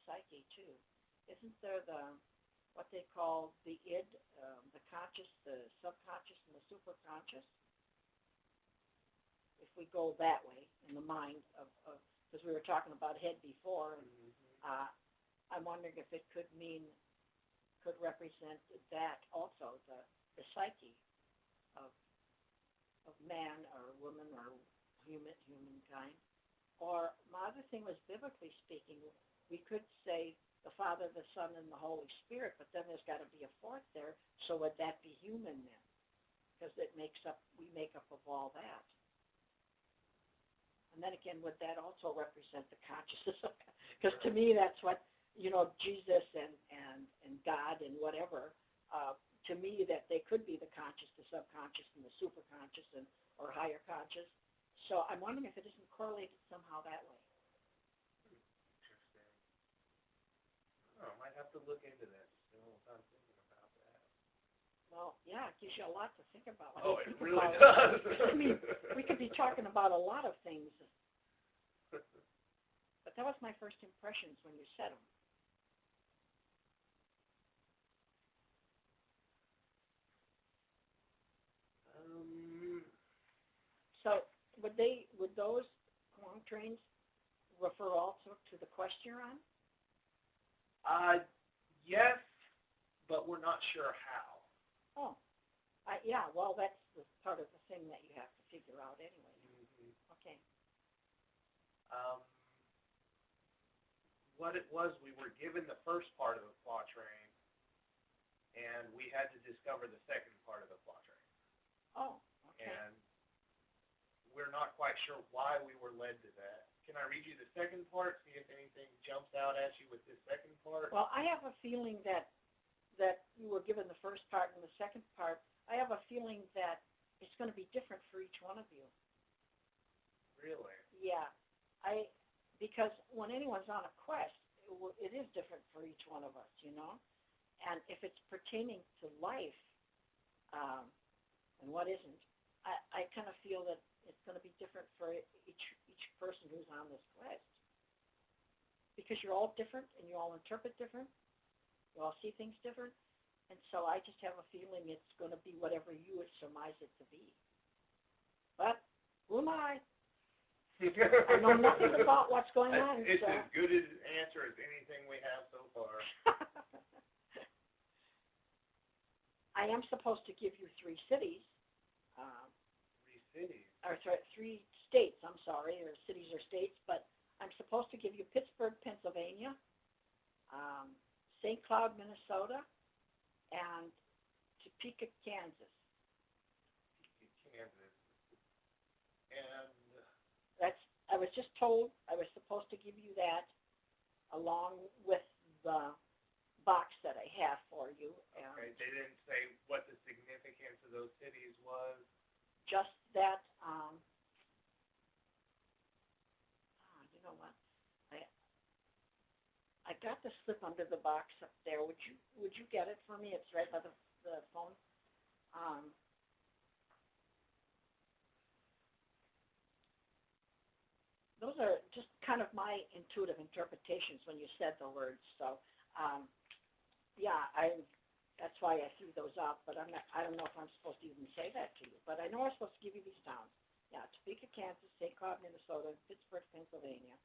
psyche too. Isn't there what they call the id, the conscious, the subconscious, and the superconscious? If we go that way in the mind of because we were talking about head before, and I'm wondering if it could represent that also, the psyche of man or woman or humankind. Or my other thing was, biblically speaking, we could say the Father, the Son, and the Holy Spirit, but then there's got to be a fourth there. So would that be human then? Because we make up of all that. And then again, would that also represent the consciousness? Because to me, that's what, Jesus and God and whatever, to me, that they could be the conscious, the subconscious, and the superconscious, or higher conscious. So I'm wondering if it isn't correlated somehow that way. Interesting. I might have to look into that. I'm thinking about that. Well, yeah, it gives you a lot to think about. Oh, it really does. I mean, we could be talking about a lot of things. But that was my first impressions when you said them. So would those long trains refer also to the quest you're on? Yes, but we're not sure how. Oh, yeah. Well, that's the part of the thing that you have to figure out anyway. Mm-hmm. Okay. What it was, we were given the first part of the quatrain, and we had to discover the second part of the quatrain. Oh, okay. And we're not quite sure why we were led to that. Can I read you the second part, see if anything jumps out at you with this second part? Well, I have a feeling that you were given the first part and the second part. I have a feeling that it's going to be different for each one of you. Really? Yeah. Because when anyone's on a quest, it is different for each one of us, And if it's pertaining to life, and what isn't, I kind of feel that it's going to be different for each person who's on this quest. Because you're all different, and you all interpret different. You all see things different. And so I just have a feeling it's going to be whatever you would surmise it to be. But who am I? I know nothing about what's going on. It's as good an answer as anything we have so far. I am supposed to give you 3 cities. 3 cities? Or 3 states, I'm sorry, or cities or states, but I'm supposed to give you Pittsburgh, Pennsylvania, St. Cloud, Minnesota, and Topeka, Kansas. Kansas. And I was just told I was supposed to give you that along with the box that I have for you. Okay, they didn't say what the significance of those cities was? Just that, you know what? I got the slip under the box up there. Would you get it for me? It's right by the phone. Those are just kind of my intuitive interpretations when you said the words. So, yeah, that's why I threw those out. But I don't know if I'm supposed to even say that to you. But I know I'm supposed to give you these towns. Yeah, Topeka, Kansas, St. Cloud, Minnesota, Pittsburgh, Pennsylvania,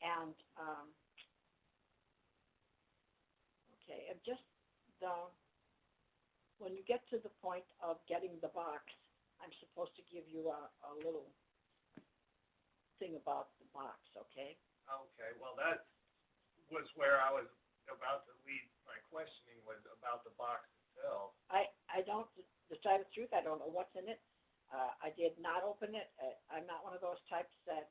and okay, and just when you get to the point of getting the box, I'm supposed to give you a little thing about the box, okay? Okay, well that was where I was about to lead my questioning, was about the box itself. I don't, to tell you the truth, I don't know what's in it. I did not open it. I'm not one of those types that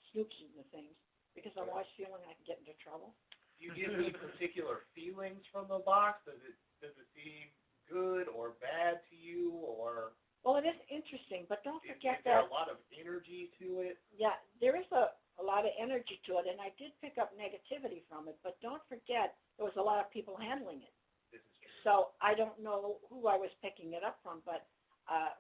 snoops into things because I'm always feeling I can get into trouble. Do you get any particular feelings from the box? Does it seem good or bad to you, or? Well, it is interesting, but don't forget that. Is there a lot of energy to it? Yeah, there is a lot of energy to it, and I did pick up negativity from it, but don't forget there was a lot of people handling it. This is true. So I don't know who I was picking it up from, but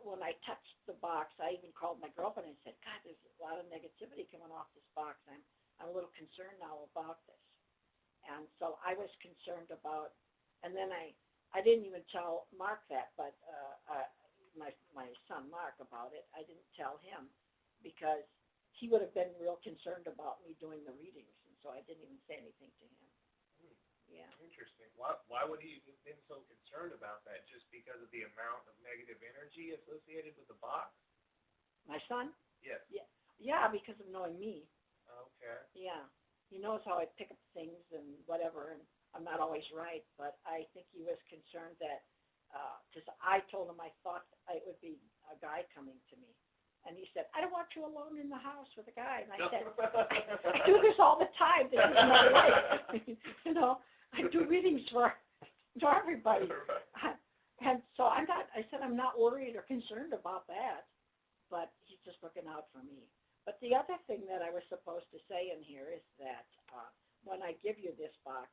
when I touched the box, I even called my girlfriend and said, God, there's a lot of negativity coming off this box. I'm a little concerned now about this. And so I was concerned about, and then I didn't even tell Mark that, but my son Mark about it. I didn't tell him because he would have been real concerned about me doing the readings, and so I didn't even say anything to him. Yeah. Interesting. Why would he have been so concerned about that? Just because of the amount of negative energy associated with the box? My son? Yes. Yeah, because of knowing me. Okay. Yeah. He knows how I pick up things and whatever, and I'm not always right, but I think he was concerned that, because I told him I thought it would be a guy coming to me. And he said, I don't want you alone in the house with a guy. And I said, I do this all the time. This is my life. You know, I do readings for everybody. And so I said, I'm not worried or concerned about that, but he's just looking out for me. But the other thing that I was supposed to say in here is that when I give you this box,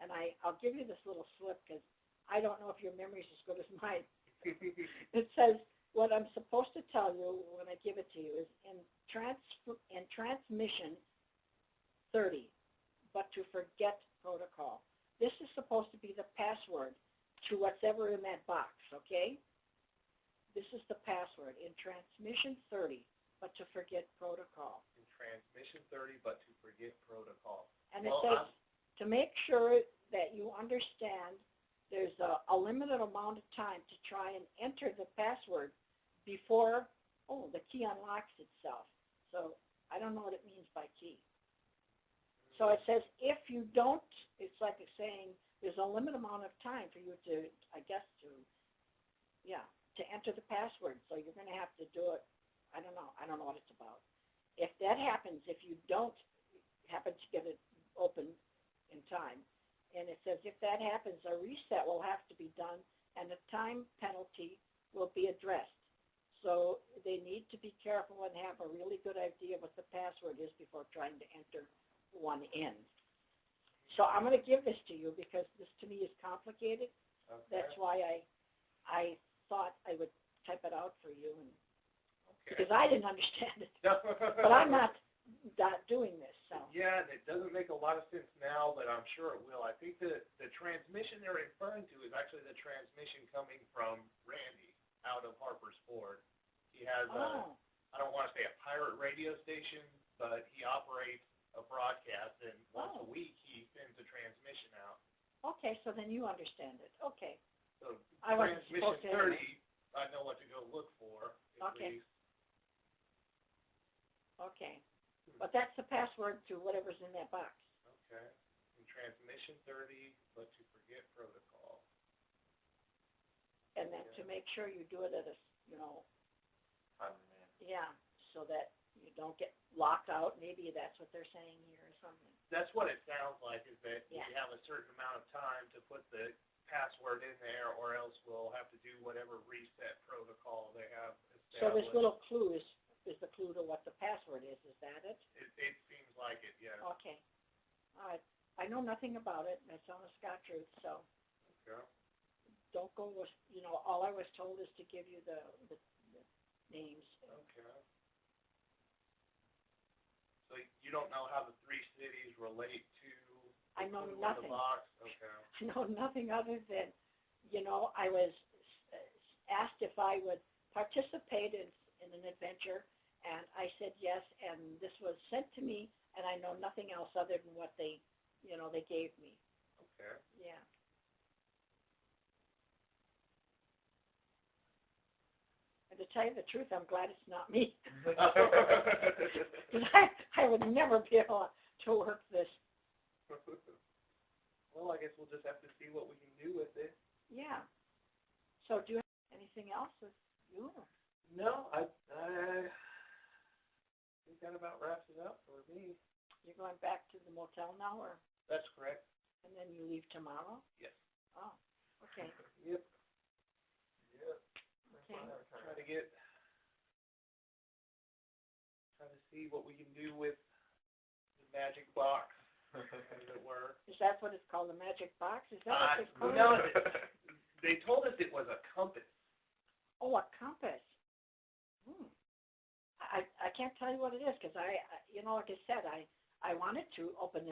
and I'll give you this little slip because I don't know if your memory's as good as mine. It says, what I'm supposed to tell you when I give it to you is in transmission 30, but to forget protocol. This is supposed to be the password to whatever in that box, okay? This is the password in transmission 30, but to forget protocol. In transmission 30, but to forget protocol. And it says to make sure that you understand there's a limited amount of time to try and enter the password before, the key unlocks itself. So I don't know what it means by key. So it says if you don't, it's like it's saying there's a limited amount of time for you to, I guess, to enter the password. So you're going to have to do it. I don't know what it's about. If that happens, if you don't happen to get it open in time, and it says if that happens, a reset will have to be done and the time penalty will be addressed. So they need to be careful and have a really good idea what the password is before trying to enter one in. So I'm going to give this to you because this to me is complicated. Okay. That's why I thought I would type it out for you, and Okay. because I didn't understand it. But I'm not doing this. So. Yeah, it doesn't make a lot of sense now, but I'm sure it will. I think the transmission they're referring to is actually the transmission coming from Randy out of Harper's Ford. He has I don't want to say a pirate radio station, but he operates a broadcast, and once a week he sends a transmission out. Okay, so then you understand it. Okay. So I wasn't transmission supposed to 30, I know what to go look for. Okay. Okay. But that's the password to whatever's in that box. Okay. In transmission 30, but to forget protocol. And then to make sure you do it at a, yeah, so that you don't get locked out. Maybe that's what they're saying here or something. That's what it sounds like, is that Yeah. we have a certain amount of time to put the password in there, or else we'll have to do whatever reset protocol they have established. So this little clue is the clue to what the password is. Is that it? It seems like it, yeah. Okay. All right. I know nothing about it. That's honest God truth, so Okay. don't go with, all I was told is to give you the names. Okay. So you don't know how the three cities relate to I know the nothing. box? Okay. I know nothing other than, I was asked if I would participate in an adventure, and I said yes, and this was sent to me, and I know nothing else other than what they gave me. Okay. Yeah. And to tell you the truth, I'm glad it's not me. Because I would never be able to work this. Well, I guess we'll just have to see what we can do with it. Yeah. So do you have anything else with you? No, I think that about wraps it up for me. You're going back to the motel now, or? That's correct. And then you leave tomorrow? Yes. Oh, okay. Yep. Okay. Try to see what we can do with the magic box, as it were. Is that what it's called, the magic box? Is that what it's called? No, they told us it was a compass. Oh, a compass. I can't tell you what it is because like I said, I wanted to open